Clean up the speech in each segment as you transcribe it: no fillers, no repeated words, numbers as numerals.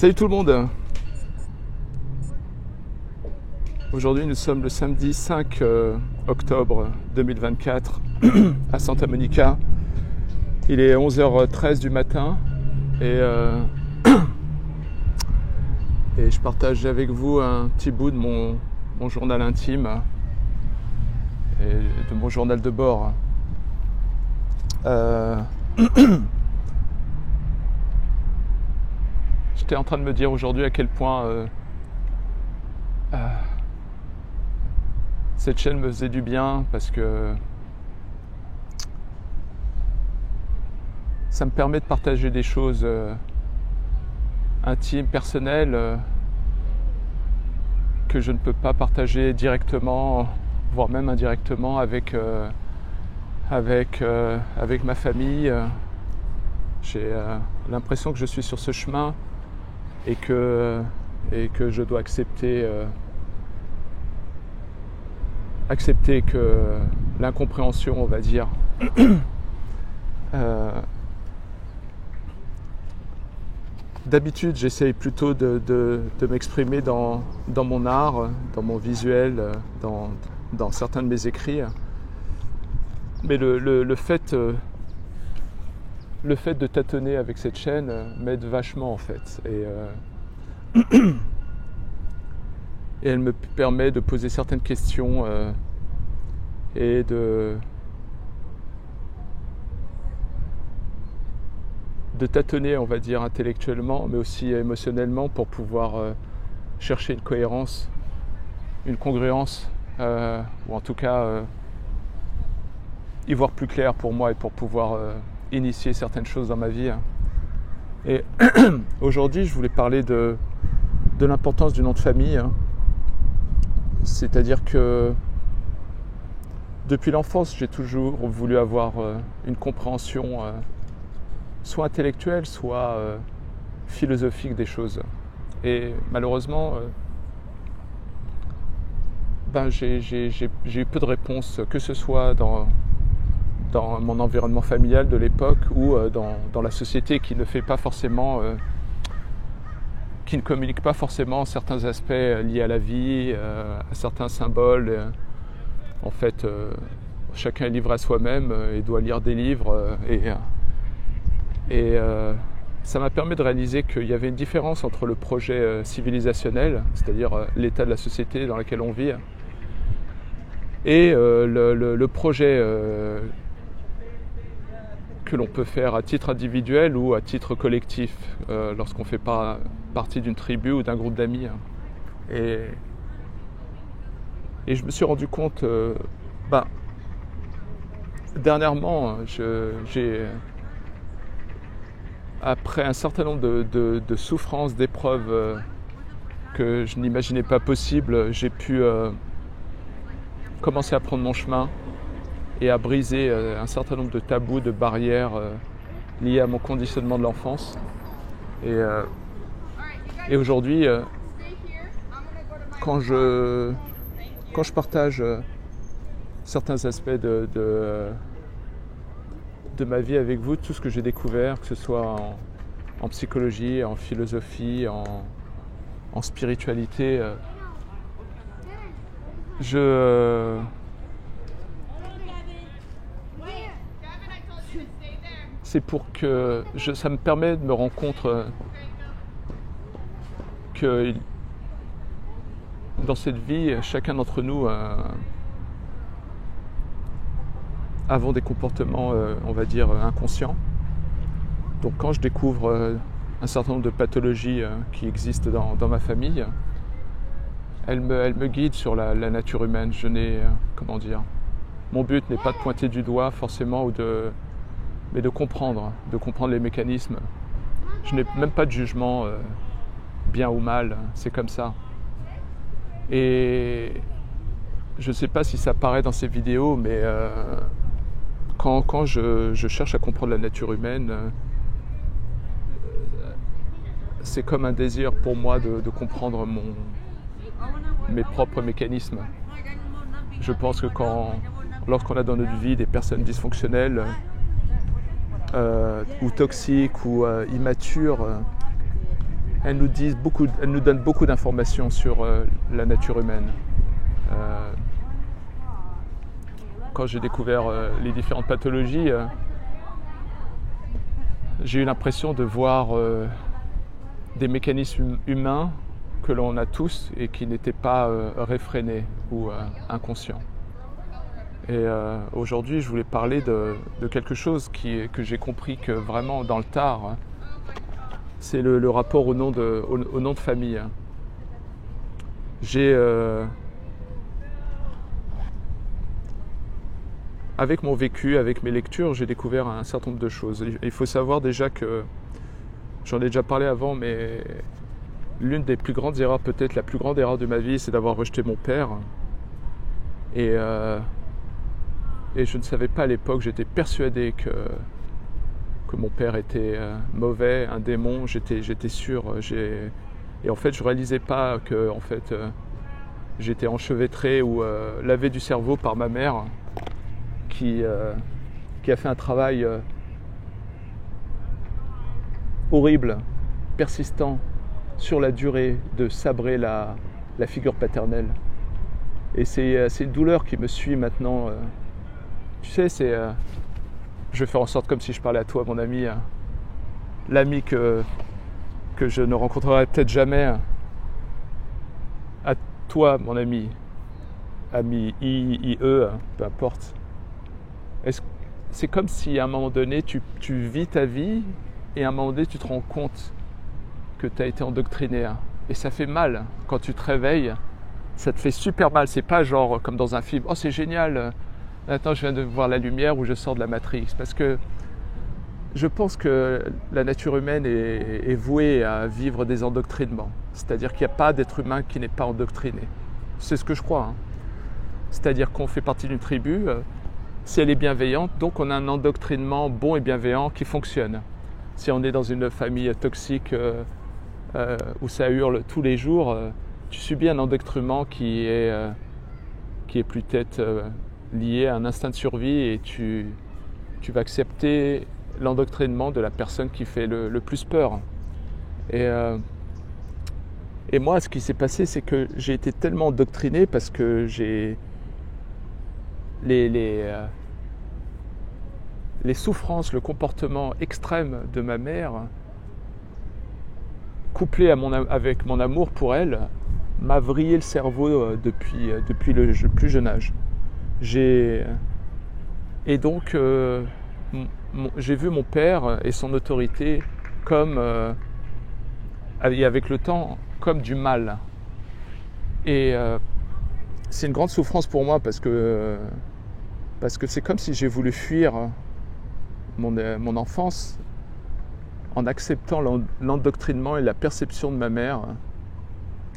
Salut tout le monde. Aujourd'hui nous sommes le samedi 5 octobre 2024 à Santa Monica. Il est 11h13 du matin et je partage avec vous un petit bout de mon journal intime et de mon journal de bord. J'étais en train de me dire aujourd'hui à quel point cette chaîne me faisait du bien parce que ça me permet de partager des choses intimes, personnelles que je ne peux pas partager directement, voire même indirectement avec ma famille. J'ai l'impression que je suis sur ce chemin et que je dois accepter que l'incompréhension, on va dire, d'habitude j'essaye plutôt de m'exprimer dans mon art, dans mon visuel, dans certains de mes écrits, mais le fait de tâtonner avec cette chaîne m'aide vachement en fait, et elle me permet de poser certaines questions et de tâtonner, on va dire, intellectuellement, mais aussi émotionnellement pour pouvoir chercher une cohérence, une congruence, ou en tout cas y voir plus clair pour moi et pour pouvoir initier certaines choses dans ma vie. Et aujourd'hui, je voulais parler de l'importance du nom de famille. C'est-à-dire que depuis l'enfance, j'ai toujours voulu avoir une compréhension soit intellectuelle, soit philosophique des choses. Et malheureusement, j'ai eu peu de réponses, que ce soit dans mon environnement familial de l'époque ou dans la société qui ne fait pas forcément, qui ne communique pas forcément certains aspects liés à la vie, à certains symboles. En fait, chacun est livré à soi-même et doit lire des livres. Et ça m'a permis de réaliser qu'il y avait une différence entre le projet civilisationnel, c'est-à-dire l'état de la société dans laquelle on vit, et le projet que l'on peut faire à titre individuel ou à titre collectif lorsqu'on fait pas partie d'une tribu ou d'un groupe d'amis. Et je me suis rendu compte, dernièrement, après un certain nombre de souffrances, d'épreuves que je n'imaginais pas possibles, j'ai pu commencer à prendre mon chemin et à briser un certain nombre de tabous, de barrières liées à mon conditionnement de l'enfance. Et aujourd'hui, quand je partage certains aspects de ma vie avec vous, tout ce que j'ai découvert, que ce soit en psychologie, en philosophie, en spiritualité, c'est pour que ça me permet de me rendre compte que dans cette vie, chacun d'entre nous avons des comportements, on va dire, inconscients. Donc quand je découvre un certain nombre de pathologies qui existent dans ma famille, elles me guident sur la nature humaine. Mon but n'est pas de pointer du doigt forcément, mais de comprendre les mécanismes. Je n'ai même pas de jugement bien ou mal, c'est comme ça. Et je ne sais pas si ça paraît dans ces vidéos, mais quand je cherche à comprendre la nature humaine, c'est comme un désir pour moi de comprendre mes propres mécanismes. Je pense que lorsqu'on a dans notre vie des personnes dysfonctionnelles ou toxiques ou immatures, elles nous donnent beaucoup d'informations sur la nature humaine. Quand j'ai découvert les différentes pathologies, j'ai eu l'impression de voir des mécanismes humains que l'on a tous et qui n'étaient pas réfrénés ou inconscients. Et aujourd'hui, je voulais parler de quelque chose que j'ai compris que vraiment dans le tard, c'est le rapport au nom de famille. Avec mon vécu, avec mes lectures, j'ai découvert un certain nombre de choses. Il faut savoir déjà que, j'en ai déjà parlé avant, mais l'une des plus grandes erreurs, peut-être la plus grande erreur de ma vie, c'est d'avoir rejeté mon père. Et je ne savais pas à l'époque, j'étais persuadé que mon père était mauvais, un démon, j'étais sûr. Et en fait, je ne réalisais pas que j'étais enchevêtré ou lavé du cerveau par ma mère qui a fait un travail horrible, persistant, sur la durée, de sabrer la figure paternelle. Et c'est une douleur qui me suit maintenant. Tu sais, je vais faire en sorte comme si je parlais à toi, mon ami, l'ami que je ne rencontrerai peut-être jamais. À toi, mon ami IE, peu importe. C'est comme si à un moment donné, tu vis ta vie et à un moment donné, tu te rends compte que tu as été endoctriné. Et ça fait mal quand tu te réveilles. Ça te fait super mal. C'est pas genre comme dans un film. Oh, c'est génial. Maintenant, je viens de voir la lumière ou je sors de la Matrix. Parce que je pense que la nature humaine est vouée à vivre des endoctrinements. C'est-à-dire qu'il n'y a pas d'être humain qui n'est pas endoctriné. C'est ce que je crois. C'est-à-dire qu'on fait partie d'une tribu. Si elle est bienveillante, donc on a un endoctrinement bon et bienveillant qui fonctionne. Si on est dans une famille toxique où ça hurle tous les jours, tu subis un endoctrinement qui est peut-être lié à un instinct de survie et tu vas accepter l'endoctrinement de la personne qui fait le plus peur. Et moi, ce qui s'est passé, c'est que j'ai été tellement endoctriné parce que j'ai les souffrances, le comportement extrême de ma mère, couplé avec mon amour pour elle, m'a vrillé le cerveau depuis le plus jeune âge. Et donc, j'ai vu mon père et son autorité comme, avec le temps, comme du mal. Et c'est une grande souffrance pour moi parce que c'est comme si j'ai voulu fuir mon enfance en acceptant l'endoctrinement et la perception de ma mère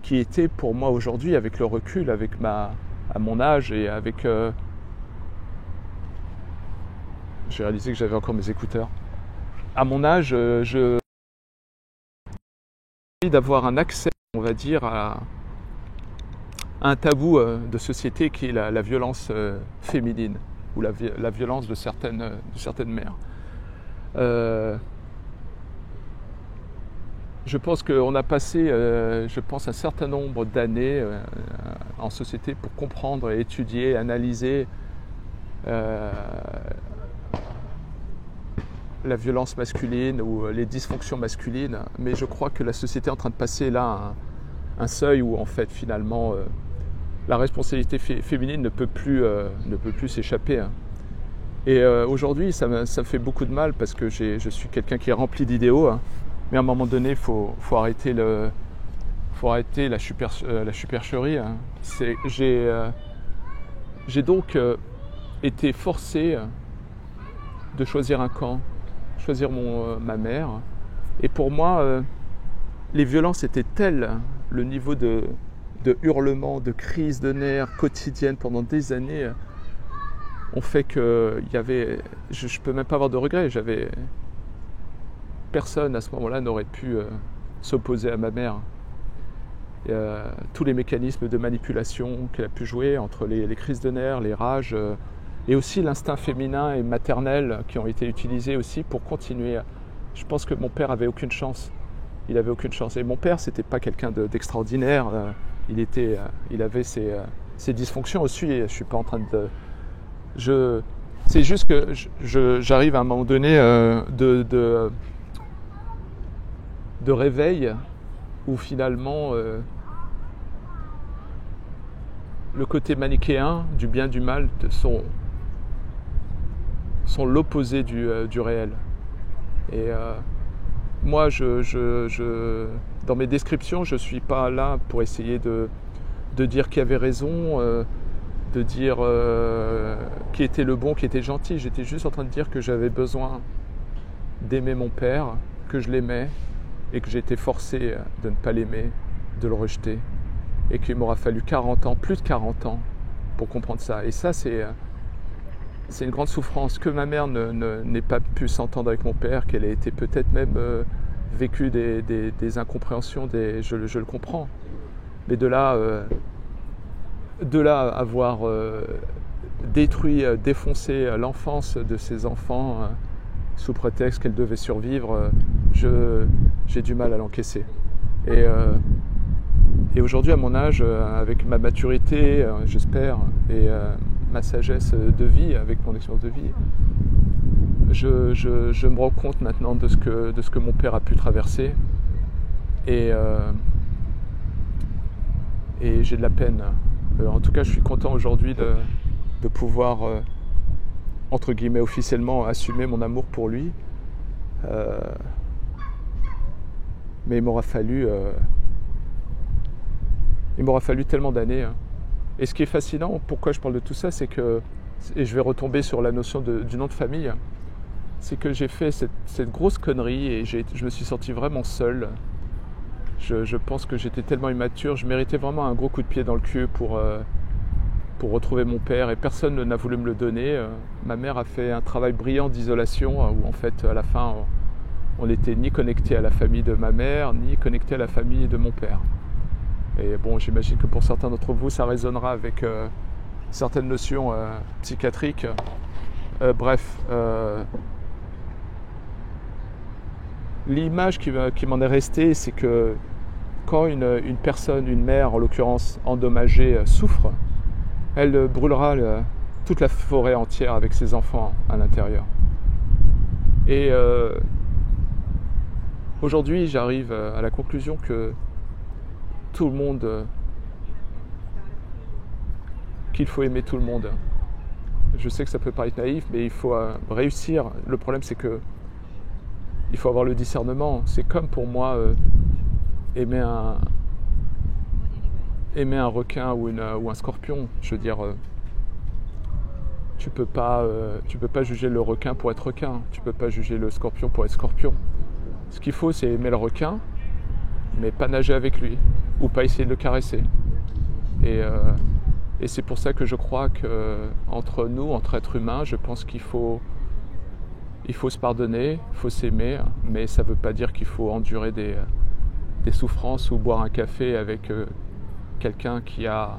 qui était pour moi aujourd'hui, avec le recul, à mon âge et avec... j'ai réalisé que j'avais encore mes écouteurs. À mon âge, j'ai envie d'avoir un accès, on va dire, à un tabou de société qui est la violence féminine ou la violence de certaines mères. Je pense qu'on a passé un certain nombre d'années en société pour comprendre, étudier, analyser la violence masculine ou les dysfonctions masculines, mais je crois que la société est en train de passer là un seuil où en fait finalement la responsabilité féminine ne peut plus s'échapper. Et aujourd'hui, ça me fait beaucoup de mal parce que je suis quelqu'un qui est rempli d'idéaux, mais à un moment donné, il faut arrêter la supercherie. J'ai donc été forcé de choisir un camp, choisir ma mère. Et pour moi, les violences étaient telles, le niveau de hurlements, de crises de nerfs quotidiennes pendant des années, ont fait que je ne peux même pas avoir de regrets. Personne à ce moment-là n'aurait pu s'opposer à ma mère. Tous les mécanismes de manipulation qu'elle a pu jouer entre les crises de nerfs, les rages, et aussi l'instinct féminin et maternel qui ont été utilisés aussi pour continuer. Je pense que mon père avait aucune chance. il avait aucune chance. Et mon père, c'était pas quelqu'un d'extraordinaire. Il avait ses dysfonctions aussi. Je suis pas en train de... c'est juste que j'arrive à un moment donné de réveil où finalement le côté manichéen du bien du mal sont l'opposé du réel. Et moi, dans mes descriptions, je ne suis pas là pour essayer de dire qui avait raison, de dire qui était le bon, qui était gentil. J'étais juste en train de dire que j'avais besoin d'aimer mon père, que je l'aimais et que j'étais forcé de ne pas l'aimer, de le rejeter. Et qu'il m'aura fallu 40 ans, plus de 40 ans pour comprendre ça. Et ça, c'est une grande souffrance. Que ma mère n'ait pas pu s'entendre avec mon père, qu'elle ait été peut-être même vécu des incompréhensions, je le comprends. Mais de là avoir détruit, défoncé l'enfance de ses enfants sous prétexte qu'elle devait survivre, j'ai du mal à l'encaisser. Et aujourd'hui, à mon âge, avec ma maturité, j'espère, et ma sagesse de vie, avec mon expérience de vie, je me rends compte maintenant de ce que mon père a pu traverser. Et j'ai de la peine. En tout cas, je suis content aujourd'hui de pouvoir, entre guillemets, officiellement assumer mon amour pour lui. Mais il m'aura fallu tellement d'années. Et ce qui est fascinant, pourquoi je parle de tout ça, c'est que, et je vais retomber sur la notion du nom de famille, c'est que j'ai fait cette grosse connerie et je me suis senti vraiment seul. Je pense que j'étais tellement immature, je méritais vraiment un gros coup de pied dans le cul pour retrouver mon père et personne n'a voulu me le donner. Ma mère a fait un travail brillant d'isolation où en fait à la fin on n'était ni connecté à la famille de ma mère ni connecté à la famille de mon père. Et bon, j'imagine que pour certains d'entre vous, ça résonnera avec certaines notions psychiatriques. Bref, l'image qui m'en est restée, c'est que quand une personne, une mère en l'occurrence endommagée, souffre, elle brûlera toute la forêt entière avec ses enfants à l'intérieur. Et aujourd'hui, j'arrive à la conclusion que tout le monde, qu'il faut aimer tout le monde. Je sais que ça peut paraître naïf, mais il faut réussir. Le problème, c'est que il faut avoir le discernement. C'est comme pour moi aimer un requin ou un scorpion. Je veux dire, tu peux pas juger le requin pour être requin. Tu peux pas juger le scorpion pour être scorpion. Ce qu'il faut, c'est aimer le requin, mais pas nager avec lui ou pas essayer de le caresser. Et c'est pour ça que je crois qu'entre nous, entre êtres humains, je pense qu'il faut se pardonner, il faut s'aimer, mais ça ne veut pas dire qu'il faut endurer des souffrances ou boire un café avec quelqu'un qui a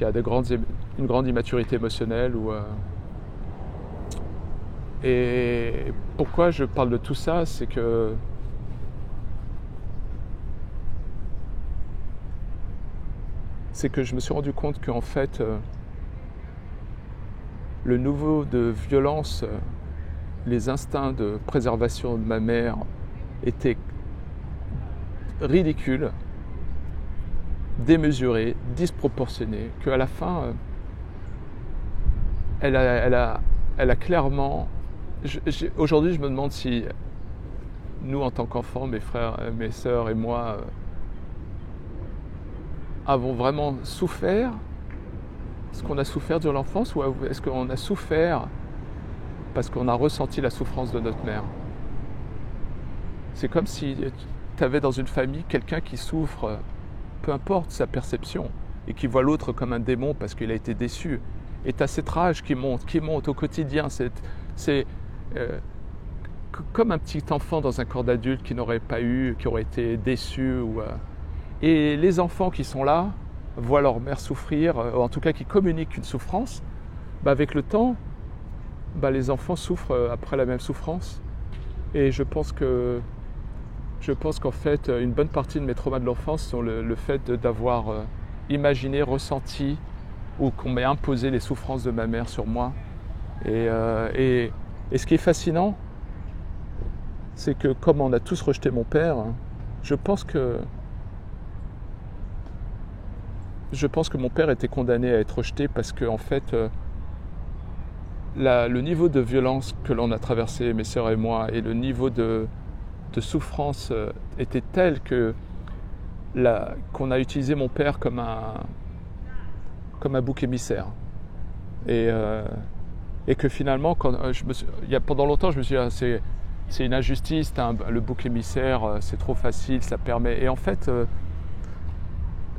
une grande immaturité émotionnelle. Et pourquoi je parle de tout ça, c'est que je me suis rendu compte qu'en fait, le niveau de violence, les instincts de préservation de ma mère étaient ridicules, démesurés, disproportionnés, qu'à la fin, elle a clairement... Aujourd'hui, je me demande si nous, en tant qu'enfants, mes frères, mes sœurs et moi, avons vraiment souffert ce qu'on a souffert durant l'enfance, ou est-ce qu'on a souffert parce qu'on a ressenti la souffrance de notre mère. C'est comme si tu avais dans une famille quelqu'un qui souffre, peu importe sa perception, et qui voit l'autre comme un démon parce qu'il a été déçu. Et tu as cette rage qui monte au quotidien. C'est comme un petit enfant dans un corps d'adulte qui n'aurait pas eu, qui aurait été déçu. Et les enfants qui sont là voient leur mère souffrir, en tout cas qui communiquent une souffrance. Avec le temps, les enfants souffrent après la même souffrance. Et je pense je pense qu'en fait, une bonne partie de mes traumas de l'enfance sont le fait d'avoir imaginé, ressenti ou qu'on m'ait imposé les souffrances de ma mère sur moi. Et ce qui est fascinant, c'est que comme on a tous rejeté mon père, je pense que mon père était condamné à être rejeté parce que en fait, le niveau de violence que l'on a traversé, mes sœurs et moi, et le niveau de souffrance était tel que qu'on a utilisé mon père comme un bouc émissaire. Et que finalement, pendant longtemps, je me suis dit, c'est une injustice, le bouc émissaire, c'est trop facile, ça permet. Et en fait,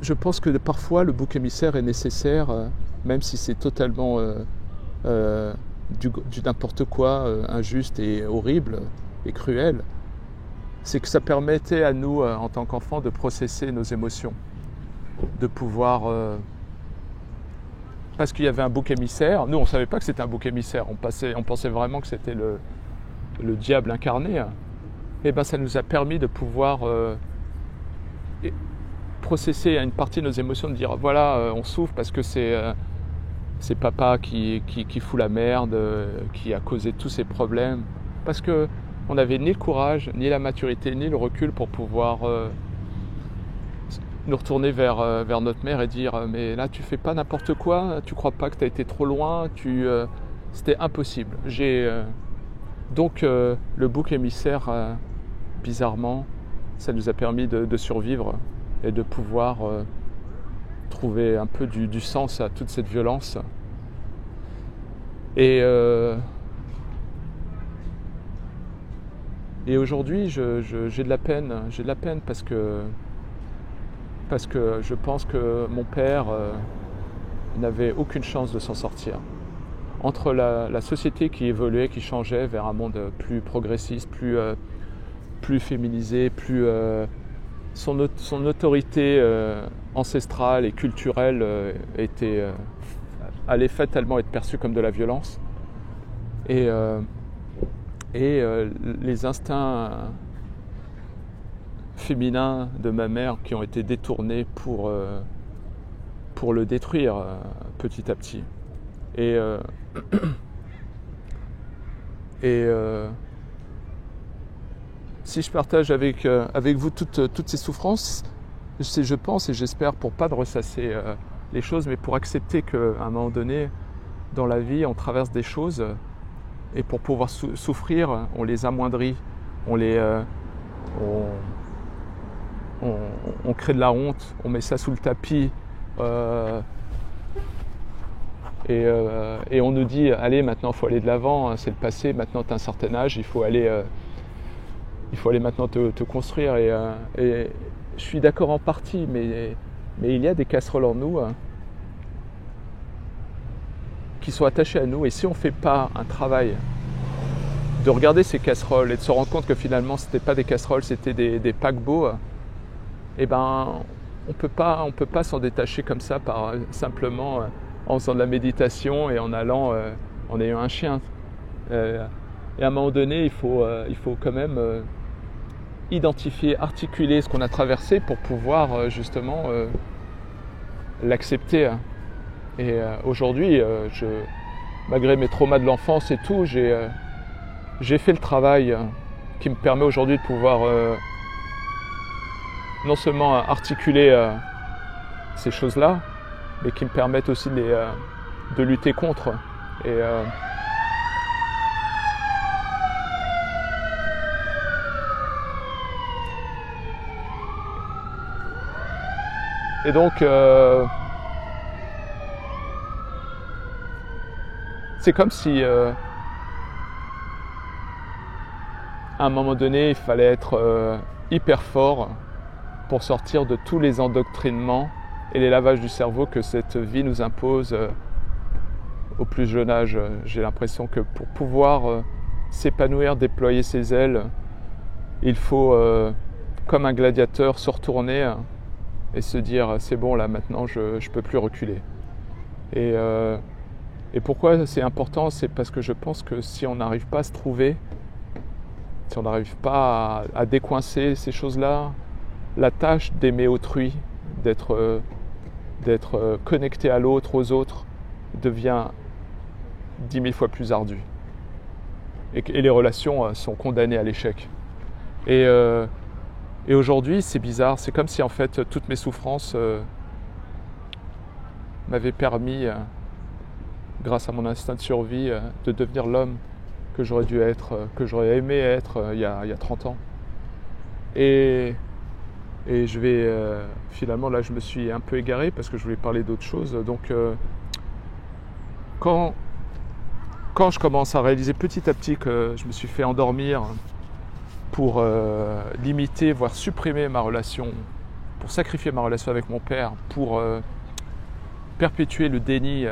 je pense que parfois le bouc émissaire est nécessaire, même si c'est totalement du n'importe quoi, injuste et horrible et cruel. C'est que ça permettait à nous, en tant qu'enfants, de processer nos émotions, de pouvoir... parce qu'il y avait un bouc émissaire. Nous, on ne savait pas que c'était un bouc émissaire. On pensait vraiment que c'était le diable incarné. Et ben, ça nous a permis de pouvoir processer une partie de nos émotions, de dire voilà, on souffre parce que c'est papa qui fout la merde, qui a causé tous ces problèmes. Parce que on n'avait ni le courage, ni la maturité, ni le recul pour pouvoir nous retourner vers notre mère et dire mais là tu fais pas n'importe quoi, tu crois pas que tu as été trop loin, c'était impossible. Donc le bouc émissaire, bizarrement, ça nous a permis de survivre et de pouvoir trouver un peu du sens à toute cette violence. Et aujourd'hui, j'ai de la peine parce que je pense que mon père n'avait aucune chance de s'en sortir. Entre la société qui évoluait, qui changeait vers un monde plus progressiste, plus féminisé, son autorité ancestrale et culturelle allait fatalement être perçue comme de la violence. Et les instincts féminins de ma mère qui ont été détournés pour le détruire petit à petit. Et si je partage avec vous toutes ces souffrances, je pense et j'espère pour pas de ressasser les choses, mais pour accepter qu'à un moment donné, dans la vie, on traverse des choses et pour pouvoir souffrir, on les amoindrit, on crée de la honte, on met ça sous le tapis et on nous dit allez maintenant il faut aller de l'avant, hein, c'est le passé, maintenant tu as un certain âge, il faut aller maintenant te construire et je suis d'accord en partie, mais il y a des casseroles en nous qui sont attachées à nous, et si on ne fait pas un travail de regarder ces casseroles et de se rendre compte que finalement ce n'étaient pas des casseroles, c'était des paquebots, et ben on peut pas s'en détacher comme ça simplement en faisant de la méditation et en allant en ayant un chien. Et à un moment donné, il faut quand même identifier, articuler ce qu'on a traversé pour pouvoir justement l'accepter. Et aujourd'hui, malgré mes traumas de l'enfance et tout, j'ai fait le travail qui me permet aujourd'hui de pouvoir non seulement articuler ces choses-là, mais qui me permettent aussi de lutter contre. Et donc, c'est comme si à un moment donné, il fallait être hyper fort pour sortir de tous les endoctrinements et les lavages du cerveau que cette vie nous impose au plus jeune âge. J'ai l'impression que pour pouvoir s'épanouir, déployer ses ailes, il faut, comme un gladiateur, se retourner et se dire c'est bon là maintenant je peux plus reculer. Et pourquoi c'est important, c'est parce que je pense que si on n'arrive pas à se trouver, si on n'arrive pas à décoincer ces choses-là, la tâche d'aimer autrui, d'être connecté à l'autre, aux autres, devient 10 000 fois plus ardue. Et les relations sont condamnées à l'échec. Et aujourd'hui, c'est bizarre, c'est comme si en fait toutes mes souffrances m'avaient permis, grâce à mon instinct de survie, de devenir l'homme que j'aurais dû être, que j'aurais aimé être il y a 30 ans. Et je vais, finalement, là je me suis un peu égaré parce que je voulais parler d'autre chose. Donc quand je commence à réaliser petit à petit que je me suis fait endormir pour limiter, voire supprimer ma relation, pour sacrifier ma relation avec mon père, pour perpétuer le déni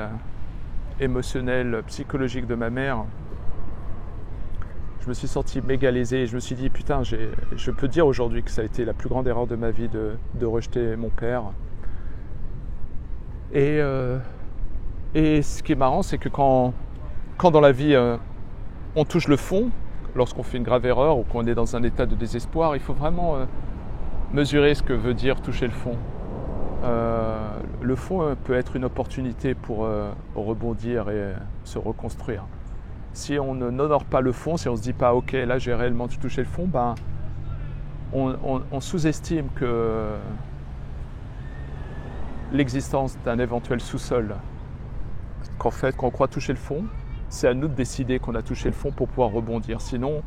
émotionnel, psychologique de ma mère, je me suis senti méga lésé et je me suis dit putain, je peux dire aujourd'hui que ça a été la plus grande erreur de ma vie de rejeter mon père. Et ce qui est marrant, c'est que quand dans la vie on touche le fond, lorsqu'on fait une grave erreur ou qu'on est dans un état de désespoir, il faut vraiment mesurer ce que veut dire toucher le fond. Le fond peut être une opportunité pour rebondir et se reconstruire. Si on n'honore pas le fond, si on ne se dit pas ok, là j'ai réellement touché le fond, ben, on sous-estime que l'existence d'un éventuel sous-sol, qu'en fait, quand on croit toucher le fond, c'est à nous de décider qu'on a touché le fond pour pouvoir rebondir. Sinon,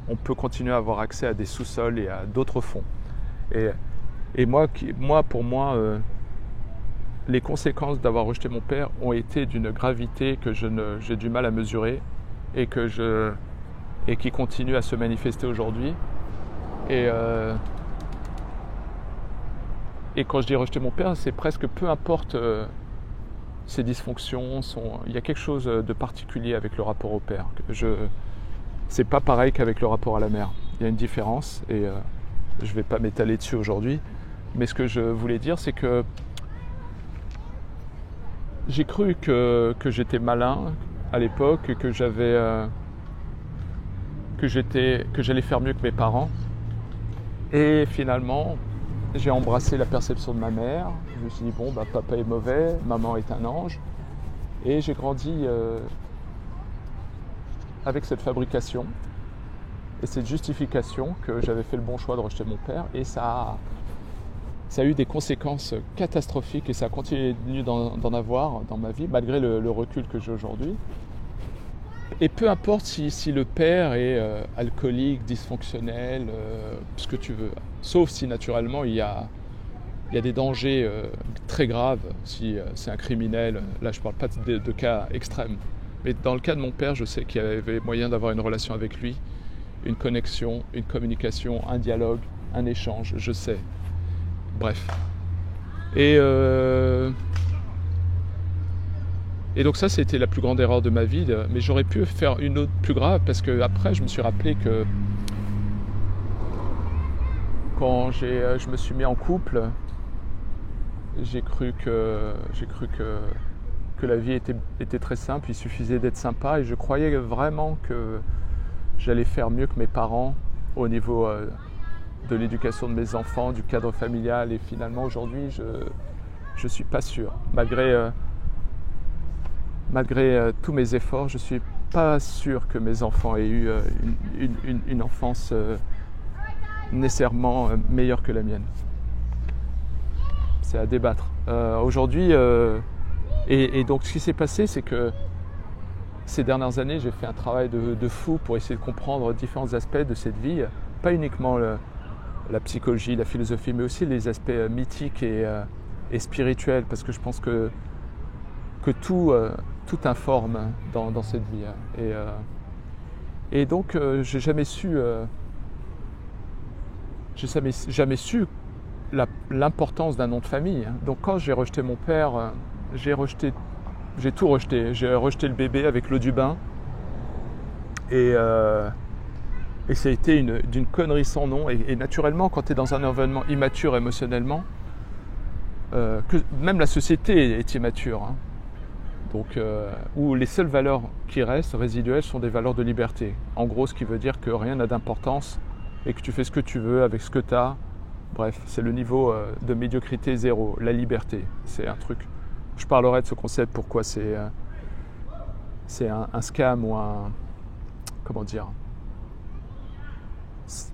on peut continuer à avoir accès à des sous-sols et à d'autres fonds. Et pour moi, les conséquences d'avoir rejeté mon père ont été d'une gravité que j'ai du mal à mesurer et qui continue à se manifester aujourd'hui. Et quand je dis rejeter mon père, c'est presque peu importe ses dysfonctions. Il y a quelque chose de particulier avec le rapport au père. C'est pas pareil qu'avec le rapport à la mère. Il y a une différence et je vais pas m'étaler dessus aujourd'hui. Mais ce que je voulais dire, c'est que j'ai cru que j'étais malin à l'époque, que j'allais faire mieux que mes parents. Et finalement, j'ai embrassé la perception de ma mère. Je me suis dit, bon, papa est mauvais, maman est un ange. Et j'ai grandi avec cette fabrication et cette justification que j'avais fait le bon choix de rejeter mon père. Et ça a eu des conséquences catastrophiques et ça continue d'en avoir dans ma vie, malgré le recul que j'ai aujourd'hui. Et peu importe si le père est alcoolique, dysfonctionnel, ce que tu veux. Sauf si naturellement il y a des dangers très graves, si c'est un criminel. Là je ne parle pas de cas extrêmes. Mais dans le cas de mon père, je sais qu'il y avait moyen d'avoir une relation avec lui, une connexion, une communication, un dialogue, un échange, je sais. Bref. Et donc ça, c'était la plus grande erreur de ma vie, mais j'aurais pu faire une autre plus grave parce que après, je me suis rappelé que quand je me suis mis en couple, j'ai cru que la vie était très simple, il suffisait d'être sympa et je croyais vraiment que j'allais faire mieux que mes parents au niveau de l'éducation de mes enfants, du cadre familial et finalement aujourd'hui, je ne suis pas sûr. Malgré tous mes efforts, je ne suis pas sûr que mes enfants aient eu une enfance nécessairement meilleure que la mienne. C'est à débattre. Aujourd'hui, et donc ce qui s'est passé, c'est que ces dernières années, j'ai fait un travail de fou pour essayer de comprendre différents aspects de cette vie, pas uniquement la psychologie, la philosophie, mais aussi les aspects mythiques et spirituels, parce que je pense que tout informe dans cette vie. Et donc, j'ai jamais su l'importance d'un nom de famille. Donc, quand j'ai rejeté mon père, j'ai tout rejeté. J'ai rejeté le bébé avec l'eau du bain. Et ça a été d'une connerie sans nom. Et naturellement, quand tu es dans un environnement immature émotionnellement, que même la société est immature. Donc, où les seules valeurs qui restent résiduelles sont des valeurs de liberté. En gros, ce qui veut dire que rien n'a d'importance et que tu fais ce que tu veux avec ce que tu as. Bref, c'est le niveau de médiocrité zéro, la liberté. C'est un truc. Je parlerai de ce concept, pourquoi c'est un scam ou un... Comment dire ?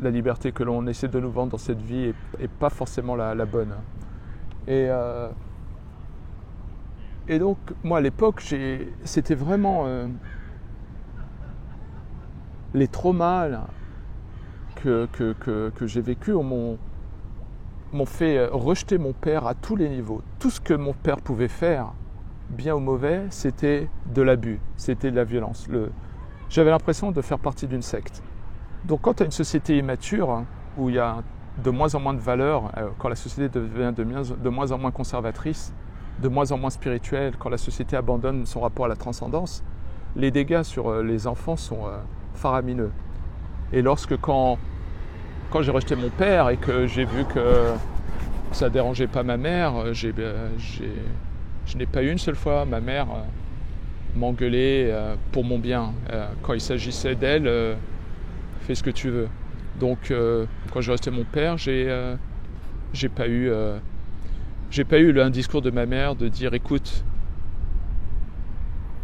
La liberté que l'on essaie de nous vendre dans cette vie est pas forcément la bonne. Et donc, moi, à l'époque, c'était vraiment les traumas là, que j'ai vécus m'ont fait rejeter mon père à tous les niveaux. Tout ce que mon père pouvait faire, bien ou mauvais, c'était de l'abus, c'était de la violence. J'avais l'impression de faire partie d'une secte. Donc, quand tu as une société immature, où il y a de moins en moins de valeurs, quand la société devient de moins en moins conservatrice, de moins en moins spirituelle, quand la société abandonne son rapport à la transcendance, les dégâts sur les enfants sont faramineux. Et quand j'ai rejeté mon père et que j'ai vu que ça ne dérangeait pas ma mère, je n'ai pas eu une seule fois ma mère m'engueuler pour mon bien. Quand il s'agissait d'elle, fais ce que tu veux. Donc quand j'ai rejeté mon père, j'ai pas eu un discours de ma mère de dire écoute,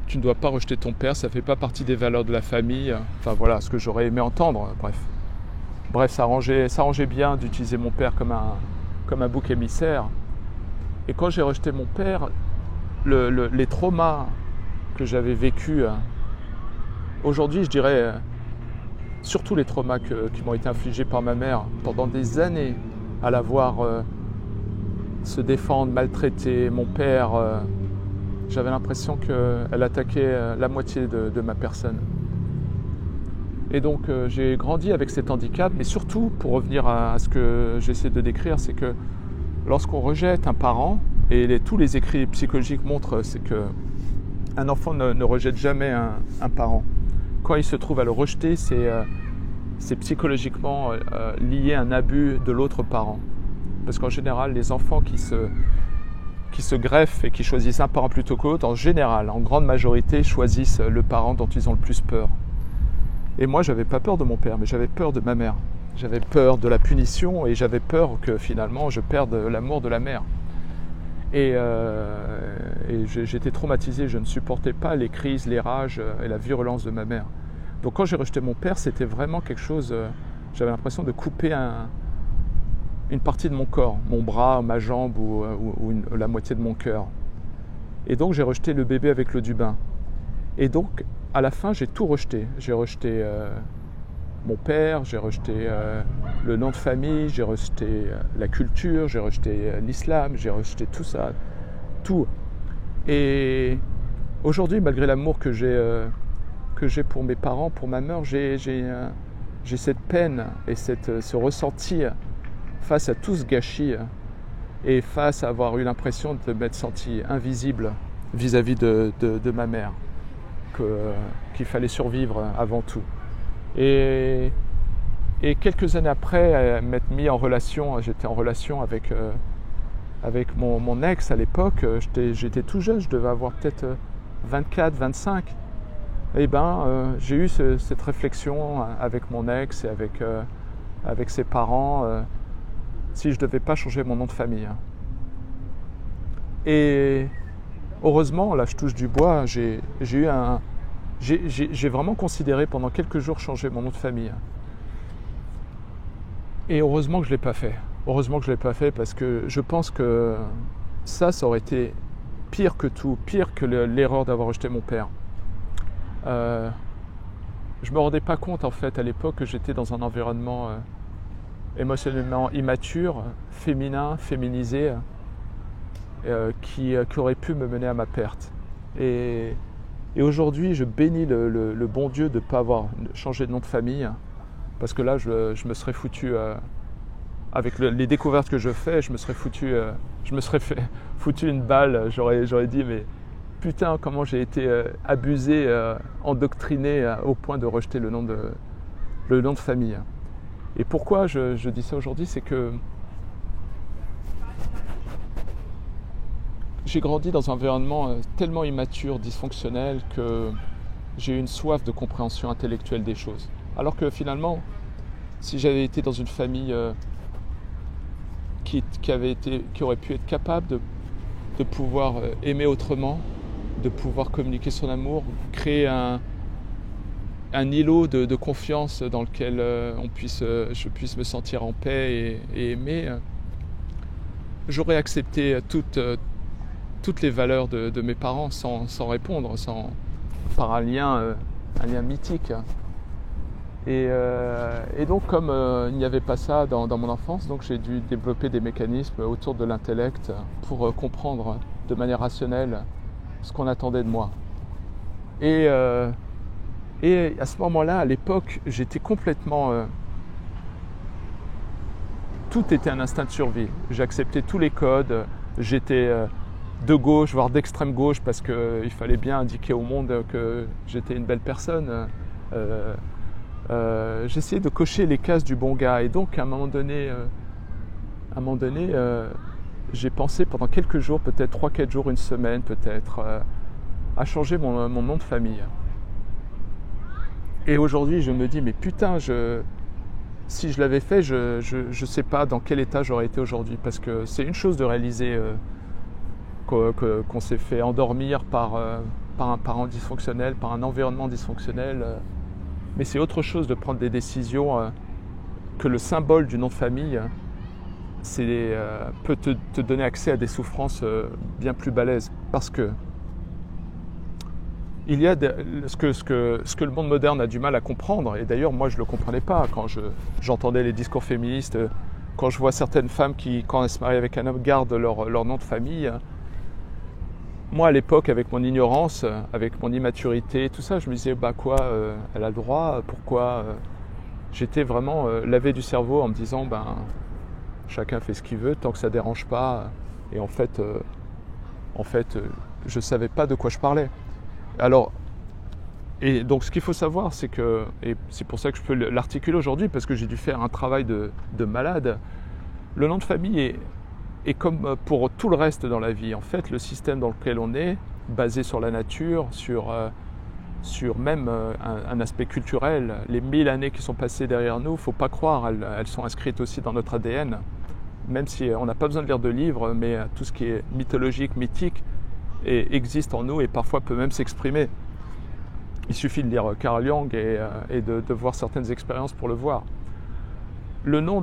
tu ne dois pas rejeter ton père, ça ne fait pas partie des valeurs de la famille. Enfin voilà, ce que j'aurais aimé entendre, Bref, ça arrangeait bien d'utiliser mon père comme un bouc émissaire. Et quand j'ai rejeté mon père, les traumas que j'avais vécus, aujourd'hui je dirais, surtout les traumas qui m'ont été infligés par ma mère pendant des années, à la voir se défendre, maltraiter mon père, j'avais l'impression qu'elle attaquait la moitié de ma personne. Et donc j'ai grandi avec cet handicap, mais surtout, pour revenir à ce que j'essaie de décrire, c'est que lorsqu'on rejette un parent, et tous les écrits psychologiques montrent, c'est qu'un enfant ne rejette jamais un parent. Quand il se trouve à le rejeter, c'est psychologiquement lié à un abus de l'autre parent. Parce qu'en général, les enfants qui se greffent et qui choisissent un parent plutôt que l'autre, en général, en grande majorité, choisissent le parent dont ils ont le plus peur. Et moi, j'avais pas peur de mon père, mais j'avais peur de ma mère. J'avais peur de la punition et j'avais peur que finalement je perde l'amour de la mère. Et j'étais traumatisé, je ne supportais pas les crises, les rages et la virulence de ma mère. Donc quand j'ai rejeté mon père, c'était vraiment quelque chose, j'avais l'impression de couper une partie de mon corps, mon bras, ma jambe ou la moitié de mon cœur. Et donc j'ai rejeté le bébé avec l'eau du bain. Et donc à la fin, j'ai tout rejeté. J'ai rejeté mon père, j'ai rejeté le nom de famille, j'ai rejeté la culture, j'ai rejeté l'islam, j'ai rejeté tout ça, tout. Et aujourd'hui, malgré l'amour que j'ai pour mes parents, pour ma mère, j'ai cette peine et ce ressenti face à tout ce gâchis et face à avoir eu l'impression de m'être senti invisible vis-à-vis de ma mère, qu'il fallait survivre avant tout. Et quelques années après m'être mis en relation, j'étais en relation avec mon ex à l'époque, j'étais tout jeune, je devais avoir peut-être 24, 25. Et j'ai eu cette réflexion avec mon ex et avec ses parents, si je ne devais pas changer mon nom de famille. Et heureusement, là je touche du bois, j'ai vraiment considéré pendant quelques jours changer mon nom de famille. Et heureusement que je ne l'ai pas fait. Heureusement que je ne l'ai pas fait parce que je pense que ça aurait été pire que tout, pire que l'erreur d'avoir rejeté mon père. Je ne me rendais pas compte en fait à l'époque que j'étais dans un environnement émotionnellement immature, féminin, féminisé, qui aurait pu me mener à ma perte. Et aujourd'hui, je bénis le bon Dieu de ne pas avoir changé de nom de famille, parce que là, je me serais foutu, avec les découvertes que je fais, je me serais foutu une balle. J'aurais dit, mais putain, comment j'ai été abusé, endoctriné au point de rejeter le nom de famille. Et pourquoi je dis ça aujourd'hui, c'est que j'ai grandi dans un environnement tellement immature, dysfonctionnel, que j'ai eu une soif de compréhension intellectuelle des choses. Alors que finalement, si j'avais été dans une famille qui aurait pu être capable de pouvoir aimer autrement, de pouvoir communiquer son amour, créer un îlot de confiance dans lequel je puisse me sentir en paix et aimer, j'aurais accepté toutes les valeurs de mes parents sans répondre, par un lien mythique. Et donc comme il n'y avait pas ça dans mon enfance, donc j'ai dû développer des mécanismes autour de l'intellect pour comprendre de manière rationnelle ce qu'on attendait de moi. Et à ce moment-là, à l'époque, j'étais complètement... tout était un instinct de survie. J'acceptais tous les codes. J'étais de gauche, voire d'extrême gauche, parce qu'il fallait bien indiquer au monde que j'étais une belle personne. J'essayais de cocher les cases du bon gars. Et donc, à un moment donné, j'ai pensé pendant quelques jours, peut-être 3-4 jours, une semaine peut-être, à changer mon nom de famille. Et aujourd'hui, je me dis, mais putain, si je l'avais fait, je sais pas dans quel état j'aurais été aujourd'hui. Parce que c'est une chose de réaliser qu'on s'est fait endormir par un parent dysfonctionnel, par un environnement dysfonctionnel. Mais c'est autre chose de prendre des décisions que le symbole du nom de famille peut te donner accès à des souffrances bien plus balèzes. Parce que il y a ce que le monde moderne a du mal à comprendre, et d'ailleurs moi je ne le comprenais pas quand j'entendais les discours féministes, quand je vois certaines femmes qui, quand elles se marient avec un homme, gardent leur nom de famille. Moi à l'époque, avec mon ignorance, avec mon immaturité, tout ça, je me disais elle a le droit, pourquoi j'étais vraiment lavé du cerveau en me disant chacun fait ce qu'il veut tant que ça ne dérange pas. Et en fait je ne savais pas de quoi je parlais. Alors, et donc ce qu'il faut savoir, c'est que, et c'est pour ça que je peux l'articuler aujourd'hui, parce que j'ai dû faire un travail de malade, le nom de famille est comme pour tout le reste dans la vie. En fait, le système dans lequel on est, basé sur la nature, sur même un aspect culturel, les 1000 années qui sont passées derrière nous, il ne faut pas croire, elles sont inscrites aussi dans notre ADN, même si on n'a pas besoin de lire de livres, mais tout ce qui est mythologique, mythique, existe en nous et parfois peut même s'exprimer. Il suffit de lire Carl Jung et de voir certaines expériences pour le voir. Le nom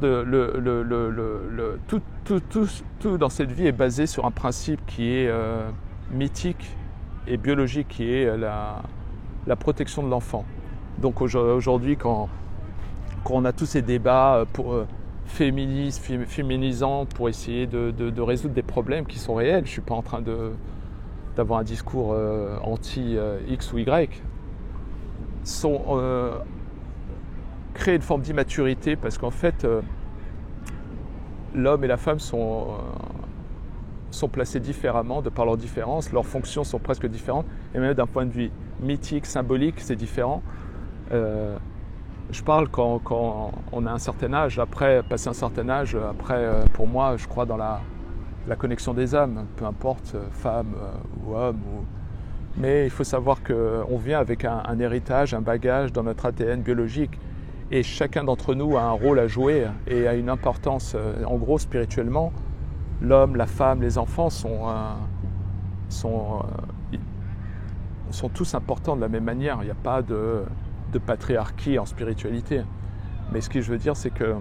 tout dans cette vie est basé sur un principe qui est mythique et biologique, qui est la protection de l'enfant. Donc aujourd'hui, quand on a tous ces débats féminisants pour essayer de résoudre des problèmes qui sont réels, je ne suis pas en train d'avoir un discours anti-X ou Y, créer une forme d'immaturité, parce qu'en fait, l'homme et la femme sont placés différemment de par leurs différences, leurs fonctions sont presque différentes, et même d'un point de vue mythique, symbolique, c'est différent. Je parle quand on a un certain âge, passer un certain âge, pour moi, je crois dans la connexion des âmes, peu importe, femme ou homme. Mais il faut savoir qu'on vient avec un héritage, un bagage dans notre ADN biologique, et chacun d'entre nous a un rôle à jouer et a une importance. En gros, spirituellement, l'homme, la femme, les enfants sont tous importants de la même manière. Il n'y a pas de patriarchie en spiritualité. Mais ce que je veux dire, c'est que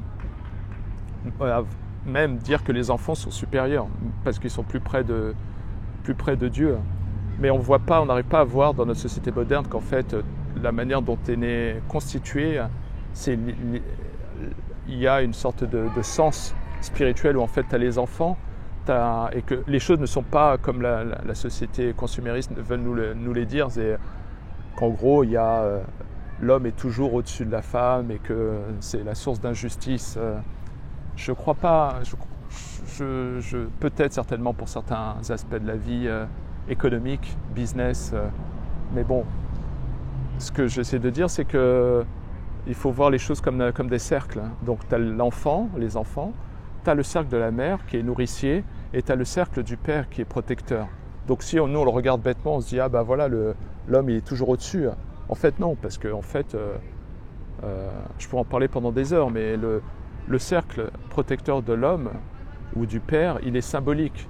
même dire que les enfants sont supérieurs parce qu'ils sont plus près de Dieu. Mais on n'arrive pas à voir dans notre société moderne qu'en fait, la manière dont on est constitué, il y a une sorte de sens spirituel où en fait tu as les enfants et que les choses ne sont pas comme la société consumériste veut nous les dire. C'est qu'en gros, l'homme est toujours au-dessus de la femme et que c'est la source d'injustice. Je crois pas, peut-être certainement pour certains aspects de la vie économique, business, mais bon, ce que j'essaie de dire, c'est que il faut voir les choses comme des cercles. Donc tu as les enfants, tu as le cercle de la mère qui est nourricier, Et tu as le cercle du père qui est protecteur. Donc si nous on le regarde bêtement, on se dit ah bah voilà, l'homme il est toujours au-dessus. En fait non, parce que en fait, je pourrais en parler pendant des heures, mais le cercle protecteur de l'homme ou du père, il est symbolique.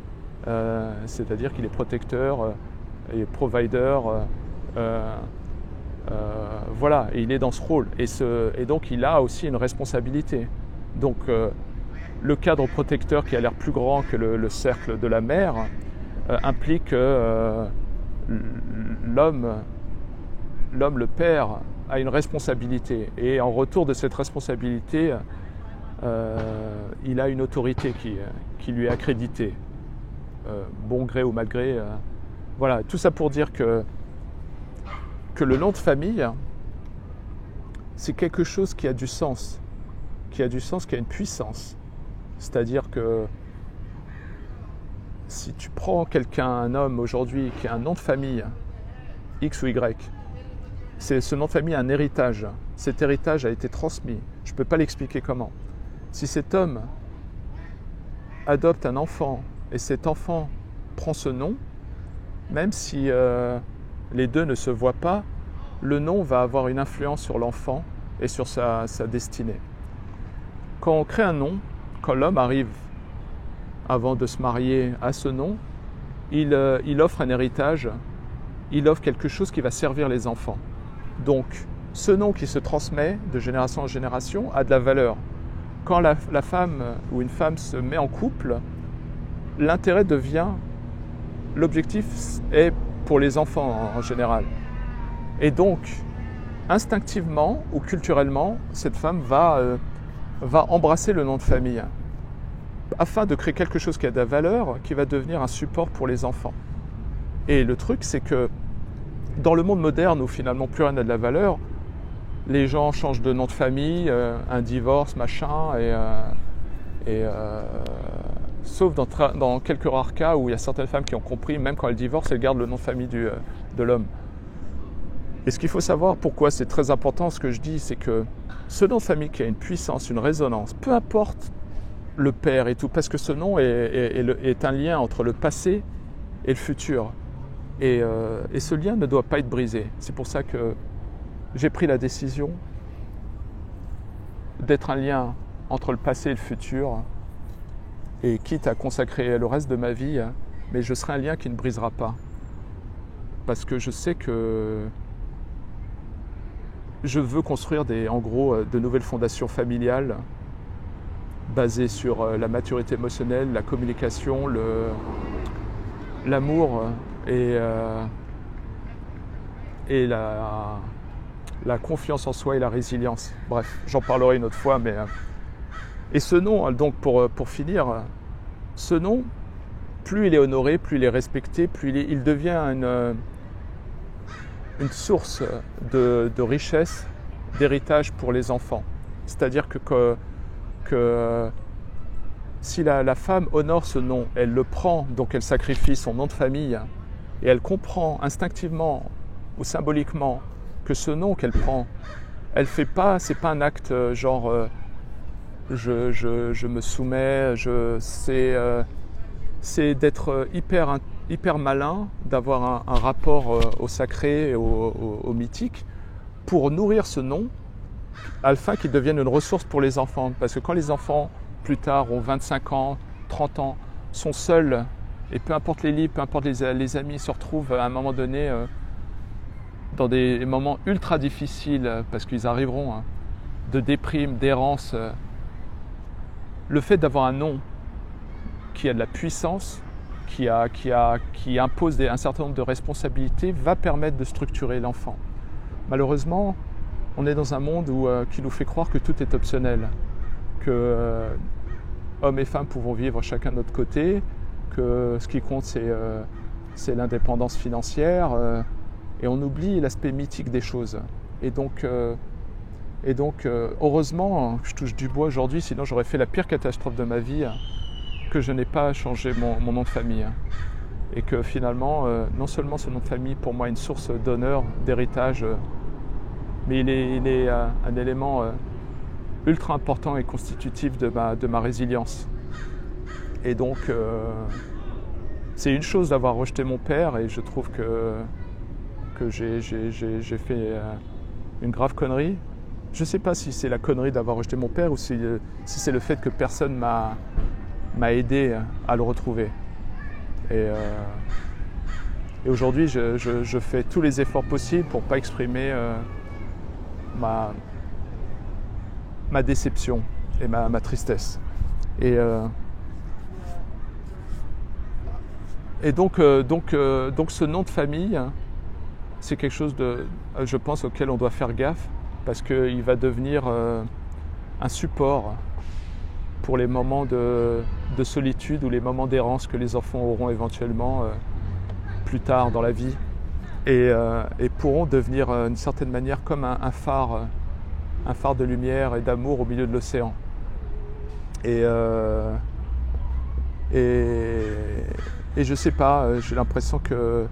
C'est-à-dire qu'il est protecteur et provider. Voilà, et il est dans ce rôle. Et donc il a aussi une responsabilité. Donc le cadre protecteur qui a l'air plus grand que le cercle de la mère implique que l'homme, le père, a une responsabilité. Et en retour de cette responsabilité, il a une autorité qui lui est accréditée, bon gré ou mal gré. Voilà, tout ça pour dire que le nom de famille, c'est quelque chose qui a du sens, qui a une puissance. C'est-à-dire que si tu prends quelqu'un, un homme aujourd'hui qui a un nom de famille, X ou Y, ce nom de famille a un héritage. Cet héritage a été transmis. Je ne peux pas l'expliquer comment. Si cet homme adopte un enfant et cet enfant prend ce nom, même si les deux ne se voient pas, le nom va avoir une influence sur l'enfant et sur sa destinée. Quand on crée un nom, quand l'homme arrive avant de se marier à ce nom, il offre un héritage, il offre quelque chose qui va servir les enfants. Donc, ce nom qui se transmet de génération en génération a de la valeur. Quand la femme ou une femme se met en couple, l'intérêt devient, l'objectif est pour les enfants en général. Et donc, instinctivement ou culturellement, cette femme va embrasser le nom de famille afin de créer quelque chose qui a de la valeur, qui va devenir un support pour les enfants. Et le truc, c'est que dans le monde moderne où finalement plus rien n'a de la valeur, les gens changent de nom de famille, un divorce, machin, sauf dans quelques rares cas où il y a certaines femmes qui ont compris, même quand elles divorcent, elles gardent le nom de famille de l'homme. Et ce qu'il faut savoir, pourquoi c'est très important ce que je dis, c'est que ce nom de famille qui a une puissance, une résonance, peu importe le père et tout, parce que ce nom est un lien entre le passé et le futur. Et ce lien ne doit pas être brisé. C'est pour ça que j'ai pris la décision d'être un lien entre le passé et le futur, et quitte à consacrer le reste de ma vie, mais je serai un lien qui ne brisera pas. Parce que je sais que je veux construire en gros de nouvelles fondations familiales basées sur la maturité émotionnelle, la communication, l'amour et la confiance en soi et la résilience. Bref, j'en parlerai une autre fois. Et ce nom, donc pour finir, ce nom, plus il est honoré, plus il est respecté, plus il devient une source de richesse, d'héritage pour les enfants. C'est-à-dire que si la femme honore ce nom, elle le prend, donc elle sacrifie son nom de famille, et elle comprend instinctivement ou symboliquement que ce nom qu'elle prend, elle fait pas, c'est pas un acte genre je me soumets, c'est d'être hyper malin, d'avoir un rapport au sacré et au mythique pour nourrir ce nom afin qu'il devienne une ressource pour les enfants. Parce que quand les enfants, plus tard, ont 25 ans, 30 ans, sont seuls, et peu importe les livres, peu importe les amis, se retrouvent à un moment donné dans des moments ultra difficiles, parce qu'ils arriveront de déprime, d'errance. Le fait d'avoir un nom qui a de la puissance, qui impose un certain nombre de responsabilités, va permettre de structurer l'enfant. Malheureusement, on est dans un monde qui nous fait croire que tout est optionnel, que hommes et femmes pouvons vivre chacun de notre côté, que ce qui compte c'est l'indépendance financière, et on oublie l'aspect mythique des choses. Et donc, heureusement, je touche du bois aujourd'hui, sinon j'aurais fait la pire catastrophe de ma vie, que je n'ai pas changé mon nom de famille. Et que finalement, non seulement ce nom de famille, pour moi, est une source d'honneur, d'héritage, mais il est un élément ultra important et constitutif de ma résilience. Et donc, c'est une chose d'avoir rejeté mon père, et je trouve que j'ai fait une grave connerie. Je ne sais pas si c'est la connerie d'avoir rejeté mon père ou si c'est le fait que personne m'a aidé à le retrouver. Et aujourd'hui, je fais tous les efforts possibles pour ne pas exprimer ma déception et ma tristesse. Et donc ce nom de famille, c'est quelque chose je pense, auquel on doit faire gaffe, parce qu'il va devenir un support pour les moments de solitude ou les moments d'errance que les enfants auront éventuellement plus tard dans la vie, et pourront devenir d'une certaine manière comme un phare de lumière et d'amour au milieu de l'océan. Et je sais pas, j'ai l'impression que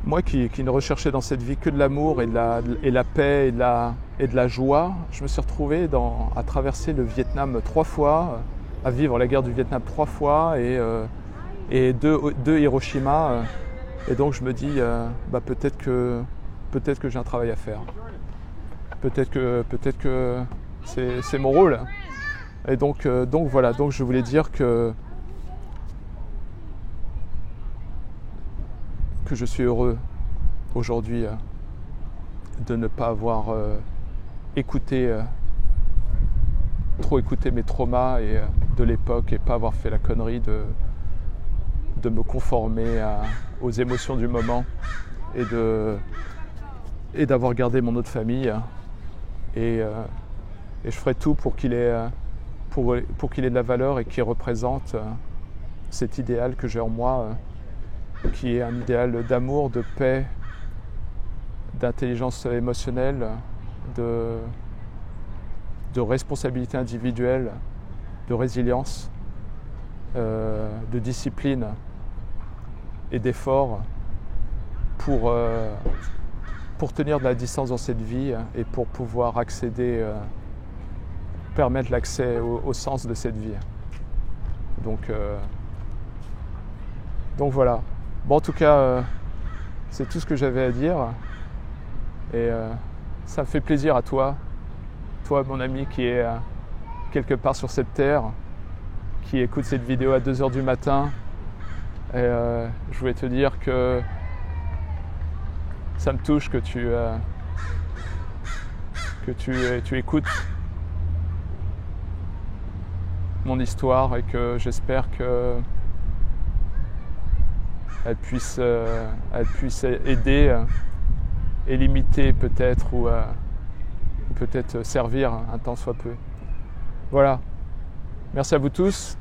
moi qui ne recherchais dans cette vie que de l'amour et de la paix et de la joie, je me suis retrouvé à traverser le Vietnam 3 fois, à vivre la guerre du Vietnam 3 fois et deux Hiroshima. Et donc je me dis, peut-être que j'ai un travail à faire. Peut-être que c'est mon rôle. Et donc voilà, donc je voulais dire que je suis heureux aujourd'hui de ne pas avoir trop écouté mes traumas de l'époque, et pas avoir fait la connerie de me conformer aux émotions du moment, et d'avoir gardé mon autre famille, et je ferai tout pour qu'il ait de la valeur et qu'il représente cet idéal que j'ai en moi, qui est un idéal d'amour, de paix, d'intelligence émotionnelle, de responsabilité individuelle, de résilience, de discipline et d'effort pour tenir de la distance dans cette vie et pour pouvoir permettre l'accès au sens de cette vie. Donc voilà. Bon, en tout cas, c'est tout ce que j'avais à dire, et ça me fait plaisir à toi, mon ami qui est quelque part sur cette terre, qui écoute cette vidéo à 2h du matin, et je voulais te dire que ça me touche que tu écoutes mon histoire, et que j'espère que elle puisse aider et limiter peut-être, ou peut-être servir un tant soit peu. Voilà. Merci à vous tous,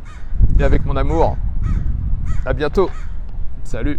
et avec mon amour, à bientôt. Salut.